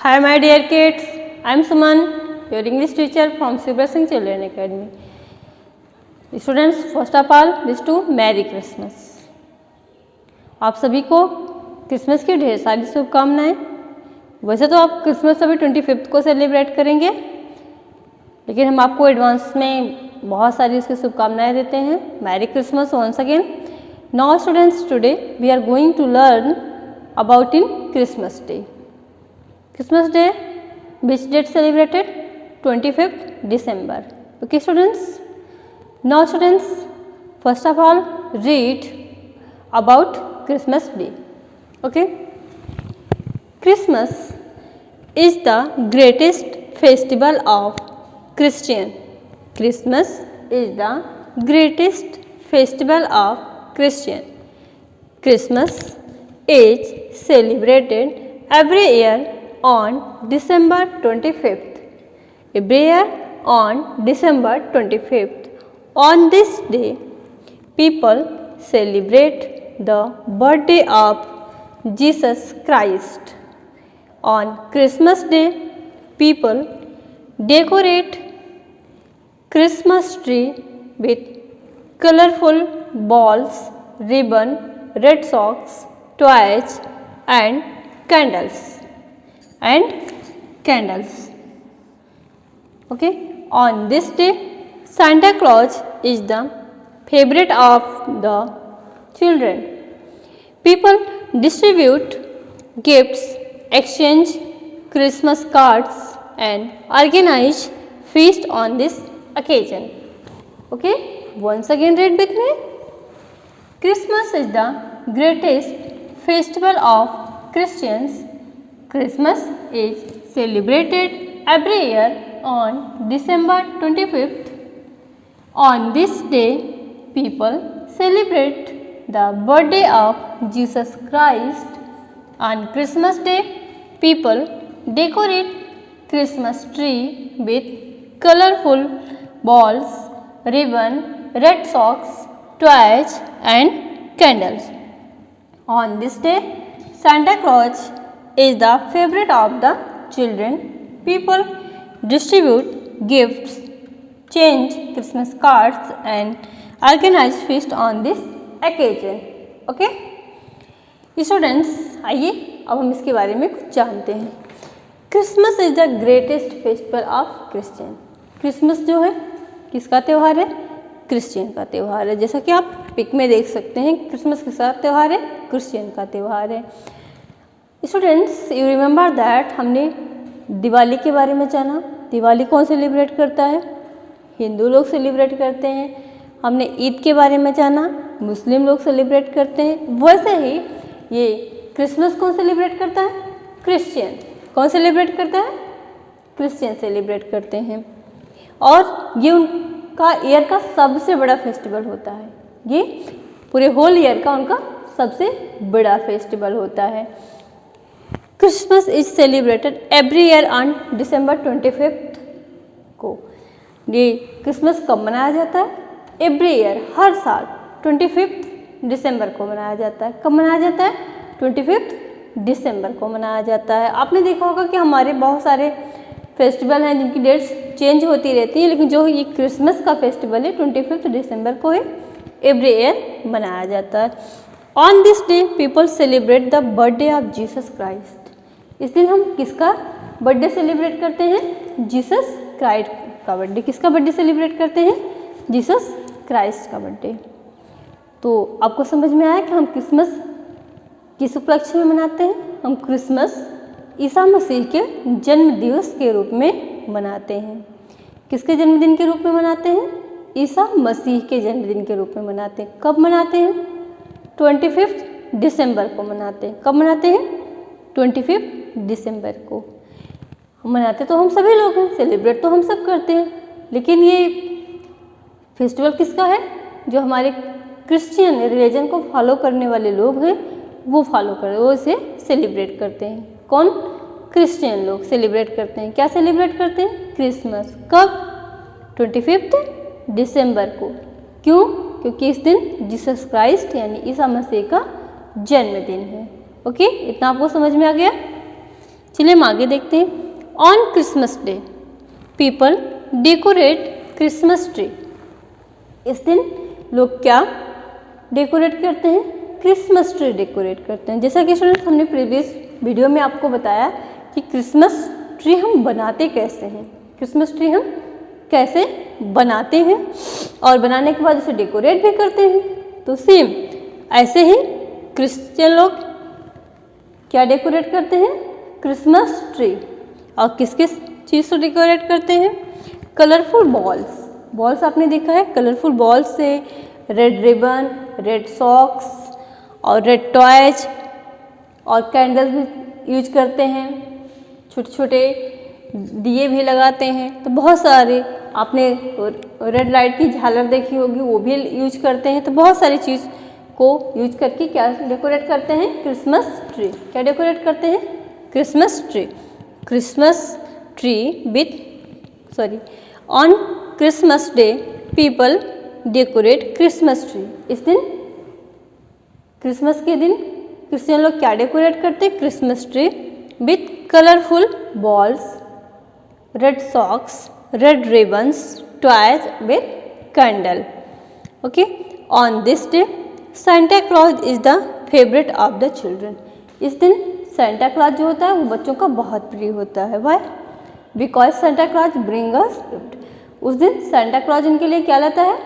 Hi my dear kids, I am Suman, your English teacher from Silver Singh Children Academy. Students, first of all, wish to Merry Christmas. आप सभी को Christmas की ढेर सारी शुभकामनाएं। वैसे तो आप क्रिसमस अभी 25 को सेलिब्रेट करेंगे, लेकिन हम आपको एडवांस में बहुत सारी उसकी शुभकामनाएं देते हैं। Merry Christmas once again. Now students, today we are going to learn about in Christmas day. Christmas Day, which date celebrated? 25th December. Okay students. Now students, first of all read about Christmas Day. Okay. Christmas is the greatest festival of Christian. Christmas is the greatest festival of Christian. Christmas is celebrated every year on December 25th. Every year on December 25th. On this day, people celebrate the birthday of Jesus Christ. On Christmas Day, people decorate Christmas tree with colorful balls, ribbon, red socks, toys and candles. Okay, on this day Santa Claus is the favorite of the children. People distribute gifts, exchange Christmas cards and organize feast on this occasion. Okay, once again read with me. Christmas is the greatest festival of Christians. Christmas is celebrated every year on December 25th. On this day, people celebrate the birthday of Jesus Christ. On Christmas Day, people decorate Christmas tree with colorful balls, ribbon, red socks, toys and candles. On this day, Santa Claus is the favorite of the children. People distribute gifts, change Christmas cards and organize feast on this occasion. Okay? Students, आइए अब हम इसके बारे में कुछ जानते हैं. Christmas is the greatest festival of Christian. Christmas जो है किसका त्यौहार है? क्रिश्चियन का त्यौहार है. जैसा कि आप पिक में देख सकते हैं, क्रिसमस किसका त्यौहार है? क्रिश्चियन का त्यौहार है. स्टूडेंट्स, यू रिमेंबर दैट हमने दिवाली के बारे में जाना. दिवाली कौन सेलिब्रेट करता है? हिंदू लोग सेलिब्रेट करते हैं. हमने ईद के बारे में जाना, मुस्लिम लोग सेलिब्रेट करते हैं. वैसे ही ये क्रिसमस कौन सेलिब्रेट करता है? क्रिश्चियन. कौन सेलिब्रेट करता है? क्रिश्चियन सेलिब्रेट करते हैं. और ये उनका ईयर का सबसे बड़ा फेस्टिवल होता है. ये पूरे होल ईयर का उनका सबसे बड़ा फेस्टिवल होता है. Christmas is celebrated every year on December 25th को. ये क्रिसमस कब मनाया जाता है? एवरी ईयर, हर साल 25th दिसंबर को मनाया जाता है. कब मनाया जाता है? 25th दिसंबर को मनाया जाता है. आपने देखा होगा कि हमारे बहुत सारे फेस्टिवल हैं जिनकी डेट्स चेंज होती रहती हैं, लेकिन जो ये क्रिसमस का फेस्टिवल है 25th दिसंबर को ही एवरी ईयर मनाया जाता है. On this day people celebrate the birthday of Jesus Christ. इस दिन हम किसका बर्थडे सेलिब्रेट करते हैं? जीसस क्राइस्ट का बर्थडे. किसका बर्थडे सेलिब्रेट करते हैं? जीसस क्राइस्ट का बर्थडे. तो आपको समझ में आया कि हम क्रिसमस किस उपलक्ष्य में मनाते हैं? हम क्रिसमस ईसा मसीह के जन्म दिवस के रूप में मनाते हैं. किसके जन्मदिन के रूप में मनाते हैं? ईसा मसीह के जन्मदिन के रूप में मनाते हैं. कब मनाते हैं? 25 दिसंबर को मनाते हैं. कब मनाते हैं? 25 दिसंबर को. हम मनाते तो हम सभी लोग हैं, सेलिब्रेट तो हम सब करते हैं, लेकिन ये फेस्टिवल किसका है? जो हमारे क्रिश्चियन रिलीजन को फॉलो करने वाले लोग हैं वो वो इसे सेलिब्रेट करते हैं. कौन? क्रिश्चियन लोग सेलिब्रेट करते हैं. क्या सेलिब्रेट करते हैं? क्रिसमस. कब? 25 दिसंबर को. क्यों? क्योंकि इस दिन जीसस क्राइस्ट यानी ईसा मसीह का जन्मदिन है. ओके, इतना आपको समझ में आ गया. चलिए हम आगे देखते हैं। On Christmas day people decorate Christmas tree. इस दिन लोग क्या डेकोरेट करते हैं? क्रिसमस ट्री डेकोरेट करते हैं। जैसा कि स्टूडेंट्स हमने प्रीवियस वीडियो में आपको बताया कि क्रिसमस ट्री हम बनाते कैसे हैं, क्रिसमस ट्री हम कैसे बनाते हैं और बनाने के बाद उसे डेकोरेट भी करते हैं। तो सेम ऐसे ही क्रिश्चियन लोग क्या डेकोरेट करते हैं? Christmas tree. और किस किस चीज़ से डेकोरेट करते हैं? Colourful balls. बॉल्स आपने देखा है, कलरफुल बॉल्स से रेड रिबन, रेड सॉक्स और रेड टॉयज और कैंडल्स भी यूज करते हैं, छोटे छोटे दिए भी लगाते हैं। तो बहुत सारे आपने रेड लाइट की झालर देखी होगी, वो भी यूज करते हैं। तो बहुत सारी चीज़ को यूज करके क्या डेकोरेट करते हैं? Christmas tree. क्या डेकोरेट करते हैं? Christmas tree. Christmas tree on Christmas day people decorate Christmas tree. इस दिन क्रिसमस के दिन क्रिश्चियन लोग क्या डेकोरेट करते हैं? Christmas tree with colourful balls, Red Sox, red ribbons, toys with candle. Okay, on this day Santa Claus is the favorite of the children. इस दिन Santa Claus जो होता है वो बच्चों का बहुत प्रिय होता है। Why? Because Santa Claus bring us gift. उस दिन Santa Claus इनके लिए क्या लाता है?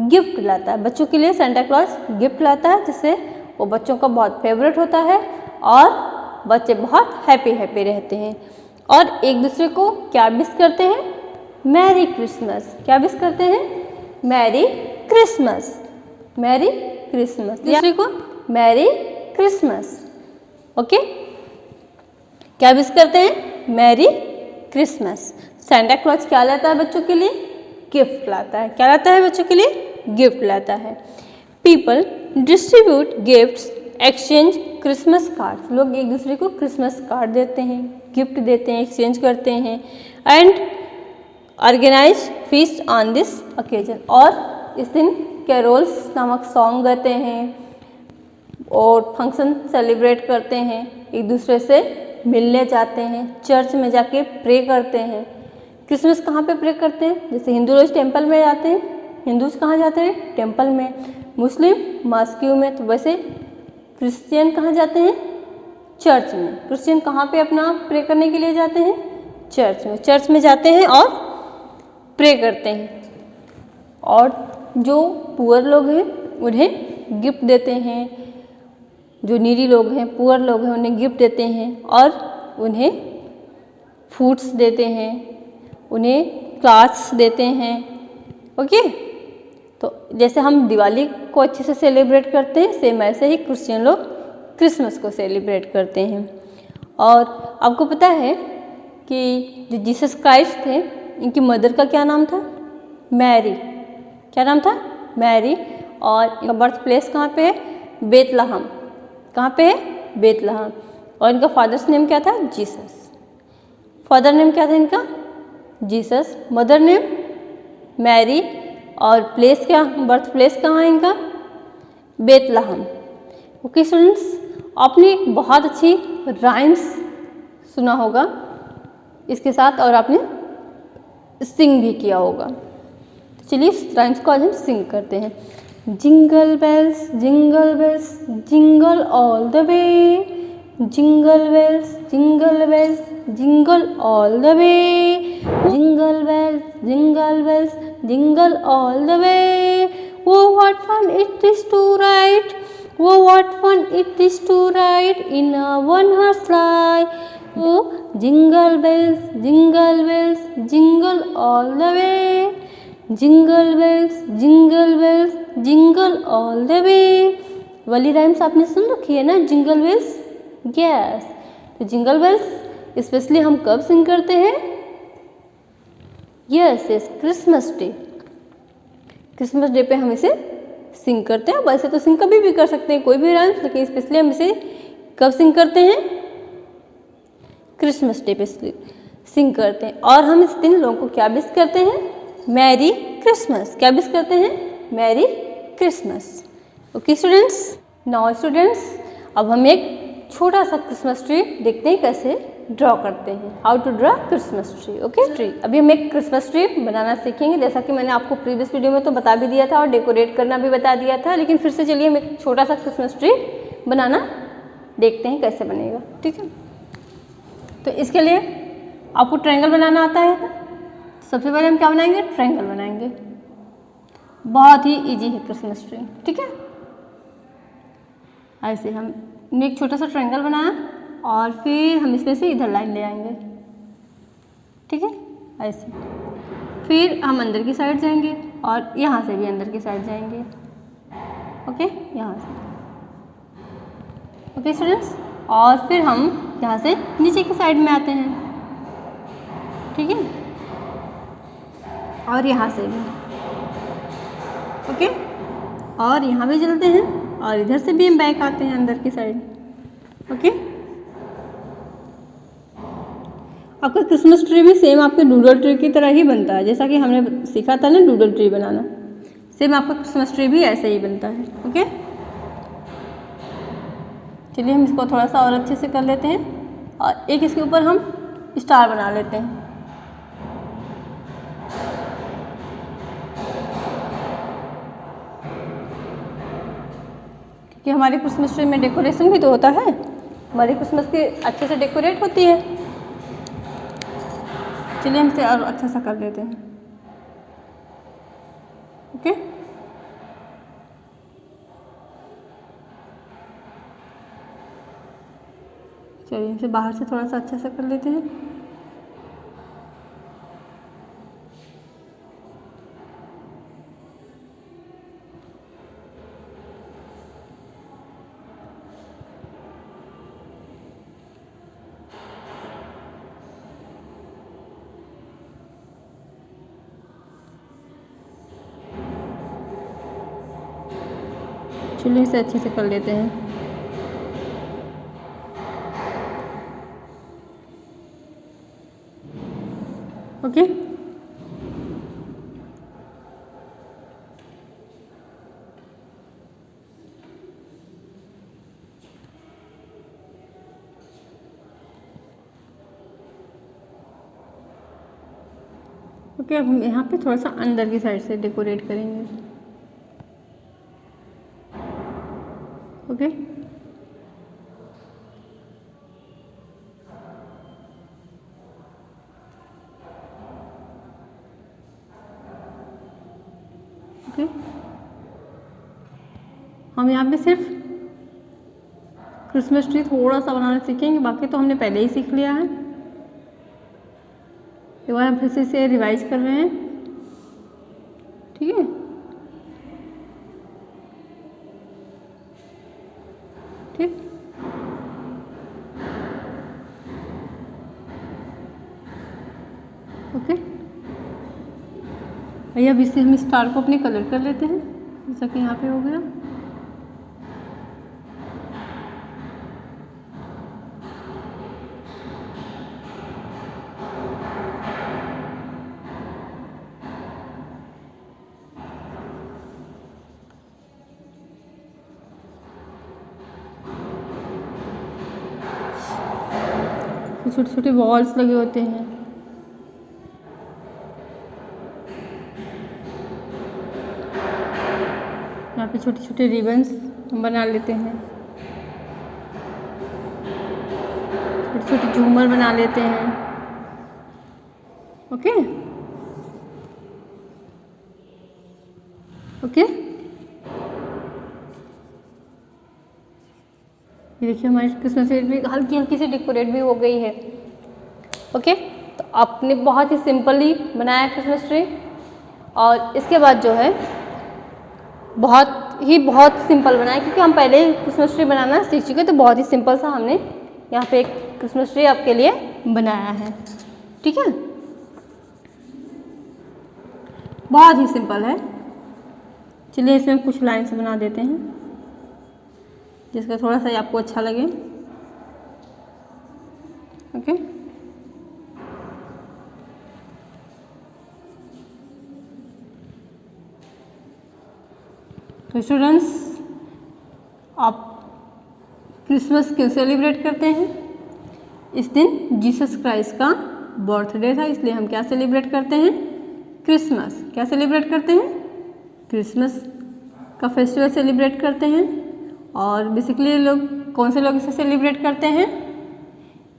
गिफ्ट लाता है। बच्चों के लिए Santa Claus गिफ्ट लाता है, जिससे वो बच्चों का बहुत फेवरेट होता है और बच्चे बहुत हैप्पी रहते हैं और एक दूसरे को क्या विश करते हैं? Merry Christmas. क्या विश करते हैं? Merry Christmas. Merry Christmas. दूसरे को मैरी क्रिसमस। ओके, क्या विश करते हैं? Merry Christmas. सेंटा क्लॉज क्या लाता है बच्चों के लिए? गिफ्ट लाता है। क्या लाता है बच्चों के लिए? गिफ्ट लाता है। People distribute gifts, exchange Christmas cards. लोग एक दूसरे को क्रिसमस कार्ड देते हैं, गिफ्ट देते हैं, एक्सचेंज करते हैं। And organise feast on this occasion. और इस दिन कैरोल्स नामक सॉन्ग गाते हैं और फंक्शन सेलिब्रेट करते हैं, एक दूसरे से मिलने जाते हैं, चर्च में जाके प्रे करते हैं। क्रिसमस कहाँ पे प्रे करते हैं? जैसे हिंदू लोग टेम्पल में जाते हैं, हिंदूज कहाँ जाते हैं? टेम्पल में। मुस्लिम मॉस्क्यू में। तो वैसे क्रिश्चियन कहाँ जाते हैं? चर्च में। क्रिश्चियन कहाँ पे अपना प्रे करने के लिए जाते हैं? चर्च में। चर्च में जाते हैं और प्रे करते हैं। और जो पुअर लोग हैं उन्हें गिफ्ट देते हैं, जो नीडी लोग हैं, पुअर लोग हैं, उन्हें गिफ्ट देते हैं और उन्हें फूड्स देते हैं, उन्हें क्लॉथ्स देते हैं। ओके, तो जैसे हम दिवाली को अच्छे से सेलिब्रेट करते हैं, सेम ऐसे ही क्रिश्चियन लोग क्रिसमस को सेलिब्रेट करते हैं। और आपको पता है कि जो जीसस क्राइस्ट थे, इनकी मदर का क्या नाम था? मैरी। क्या नाम था? मैरी। और इनका बर्थ प्लेस कहाँ पे है? बेतलहम। कहाँ पे है? बेतलहम। और इनका फादर्स नेम क्या था? जीसस। फादर नेम क्या था इनका? जीसस। Mother name Mary. और प्लेस क्या, बर्थ प्लेस कहाँ है इनका? बेतलहम। ओके स्टूडेंट्स, आपने एक बहुत अच्छी राइम्स सुना होगा इसके साथ और आपने सिंग भी किया होगा। तो चलिए इस राइम्स को आज हम सिंग करते हैं। Jingle bells jingle all the way, jingle bells jingle all the way, jingle bells jingle all the way. Oh what fun it is to ride, oh what fun it is to ride in a one horse sleigh. Oh jingle bells jingle all the way, jingle bells jingle all the way। वाली rhymes आपने सुन रखी है ना, jingle bells? Yes. तो jingle bells specially हम कब सिंग करते हैं? Yes, Christmas day. Christmas day पे हम इसे सिंग करते हैं। वैसे तो सिंग कभी भी कर सकते हैं कोई भी राइम्स, लेकिन स्पेशली हम इसे कब सिंग करते हैं? क्रिसमस डे पे सिंग करते हैं। और हम इस दिन लोगों को क्या विश करते हैं? Merry Christmas. क्या विश करते हैं? Merry Christmas. Okay students, now students अब हम एक छोटा सा क्रिसमस ट्री देखते हैं कैसे ड्रॉ करते हैं। How to draw Christmas tree. Okay tree, अभी हम एक क्रिसमस ट्री बनाना सीखेंगे, जैसा कि मैंने आपको प्रीवियस वीडियो में तो बता भी दिया था और डेकोरेट करना भी बता दिया था, लेकिन फिर से चलिए हम एक छोटा सा क्रिसमस ट्री बनाना देखते हैं कैसे बनेगा। ठीक है, तो इसके लिए आपको ट्रायंगल बनाना आता है। सबसे पहले हम क्या बनाएंगे, ट्रायंगल बनाएंगे। बहुत ही इजी है क्रिसमस ट्री। ठीक है, ऐसे हमने एक छोटा सा ट्रायंगल बनाया और फिर हम इसमें से इधर लाइन ले आएंगे। ठीक है, ऐसे फिर हम अंदर की साइड जाएंगे और यहाँ से भी अंदर की साइड जाएंगे। ओके, यहाँ से। ओके स्टूडेंट्स, और फिर हम यहाँ से नीचे की साइड में आते हैं। ठीक है, और यहाँ से भी। ओके, और यहाँ भी चलते हैं और इधर से भी हम बैक आते हैं अंदर की साइड। ओके, आपका क्रिसमस ट्री भी सेम आपके डूडल ट्री की तरह ही बनता है, जैसा कि हमने सीखा था ना डूडल ट्री बनाना, सेम आपका क्रिसमस ट्री भी ऐसे ही बनता है। ओके, चलिए हम इसको थोड़ा सा और अच्छे से कर लेते हैं और एक इसके ऊपर हम स्टार बना लेते हैं। क्योंकि हमारे क्रिसमस ट्री में डेकोरेशन भी तो होता है, हमारी क्रिसमस की अच्छे से डेकोरेट होती है। चलिए हम इसे और अच्छा सा कर लेते हैं। ओके, चलिए इसे बाहर से थोड़ा सा अच्छा सा कर लेते हैं। चलिए इसे अच्छे से कर लेते हैं। ओके, ओके, अब हम यहाँ पे थोड़ा सा अंदर की साइड से डेकोरेट करेंगे। ओके, ओके, हम यहाँ पे सिर्फ क्रिसमस ट्री थोड़ा सा बनाना सीखेंगे, बाकी तो हमने पहले ही सीख लिया है। एक बार हम फिर से इसे रिवाइज कर रहे हैं। ठीक है, ठीक, ओके, भैया अब इससे हम स्टार को अपने कलर कर लेते हैं, जैसा कि यहाँ पे हो गया। छोटे छोटे बॉल्स लगे होते हैं। यहाँ पे छोटे छोटे रिबन्स हम बना लेते हैं, छोटे छोटे झूमर बना लेते हैं। ओके, ओके, ये देखिए हमारी क्रिसमस ट्री भी हल्की हल्की सी डेकोरेट भी हो गई है। ओके, तो आपने बहुत ही सिंपली बनाया क्रिसमस ट्री, और इसके बाद जो है बहुत सिंपल बनाया, क्योंकि हम पहले ही क्रिसमस ट्री बनाना सीख चुके, तो बहुत ही सिंपल सा हमने यहाँ पे एक क्रिसमस ट्री आपके लिए बनाया है। ठीक है, बहुत ही सिंपल है। चलिए इसमें कुछ लाइन्स बना देते हैं जिसका थोड़ा सा आपको अच्छा लगे। ओके, तो स्टूडेंट्स, आप क्रिसमस क्यों सेलिब्रेट करते हैं? इस दिन जीसस क्राइस्ट का बर्थडे था, इसलिए हम क्या सेलिब्रेट करते हैं? क्रिसमस। क्या सेलिब्रेट करते हैं? क्रिसमस का फेस्टिवल सेलिब्रेट करते हैं। और बेसिकली लोग, कौन से लोग इसे सेलिब्रेट करते हैं?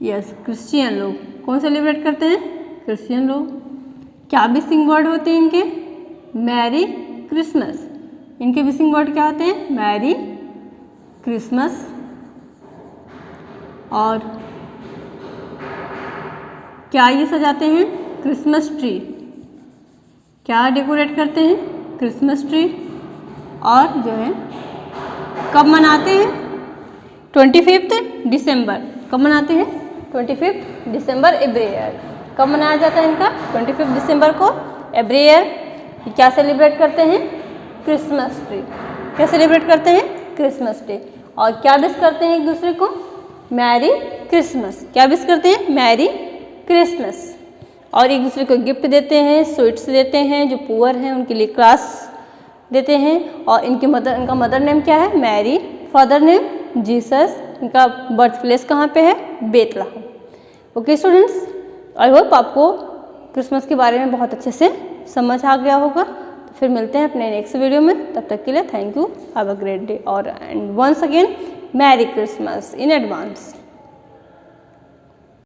यस, क्रिश्चियन लोग। कौन सेलिब्रेट करते हैं? क्रिश्चियन लोग। क्या विशिंग वर्ड होते हैं इनके? Merry Christmas. इनके विशिंग वर्ड क्या होते हैं? Merry Christmas. और क्या ये सजाते हैं? Christmas tree. क्या डेकोरेट करते हैं? Christmas tree. और जो है कब मनाते हैं? 25 दिसंबर। कब मनाते हैं? 25 दिसंबर एवरी ईयर। कब मनाया जाता है इनका? 25 दिसंबर को एवरी ईयर। क्या सेलिब्रेट करते हैं? Christmas tree. क्या सेलिब्रेट करते हैं? Christmas tree. और क्या विश करते हैं एक दूसरे को? Merry Christmas. क्या विश करते हैं? Merry Christmas. और एक दूसरे को गिफ्ट देते हैं, स्वीट्स देते हैं, जो पुअर हैं उनके लिए क्लास देते हैं। और इनका मदर नेम क्या है? मैरी। Father name Jesus. इनका बर्थ प्लेस कहाँ पे है? Bethlehem. Okay students, I hope आपको क्रिसमस के बारे में बहुत अच्छे से समझ आ गया होगा। तो फिर मिलते हैं अपने नेक्स्ट वीडियो में। तब तक के लिए thank you, have a great day और and once again merry Christmas in advance.